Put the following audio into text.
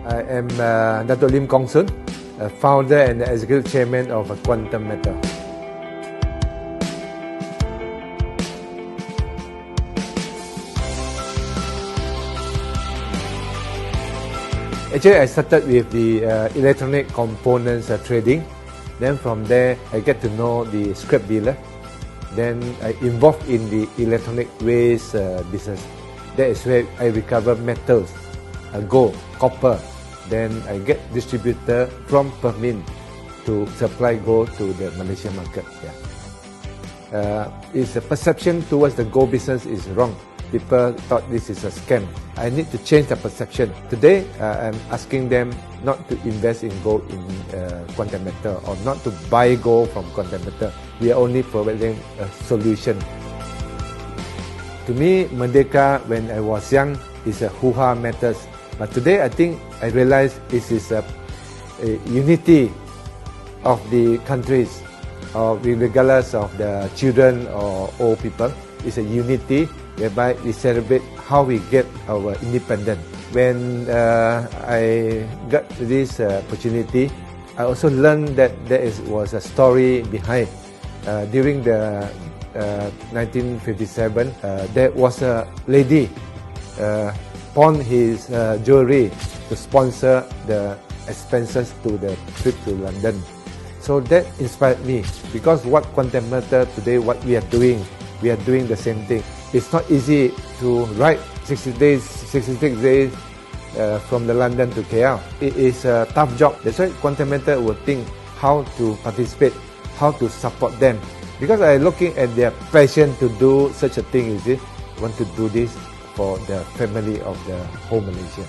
I am Dato Lim Khong Soon, founder and executive chairman of Quantum Matter. Actually, I started with the electronic components trading. Then from there, I get to know the scrap dealer. Then I involved in the electronic waste business. That is where I recover metals, gold, copper. Then I get distributor from Permin to supply gold to the Malaysian market. It's a perception towards the gold business is wrong. People thought this is a scam. I need to change the perception. Today, I'm asking them not to invest in gold in Quantum Matter or not to buy gold from Quantum Matter. We are only providing a solution. To me, Merdeka when I was young is a hoo-ha matters. But today, I think I realize this is a unity of the countries, regardless of the children or old people. It's a unity whereby we celebrate how we get our independence. When I got this opportunity, I also learned that there was a story behind. During the 1957, there was a lady pawn his jewelry to sponsor the expenses to the trip to London. So that inspired me, because what Quantum Matter today, what we are doing the same thing. It's not easy to ride 66 days from the London to KL. It is a tough job. That's why Quantum Matter will think how to participate, how to support them. Because I'm looking at their passion to do such a thing, want to do this for the family of the whole Malaysia.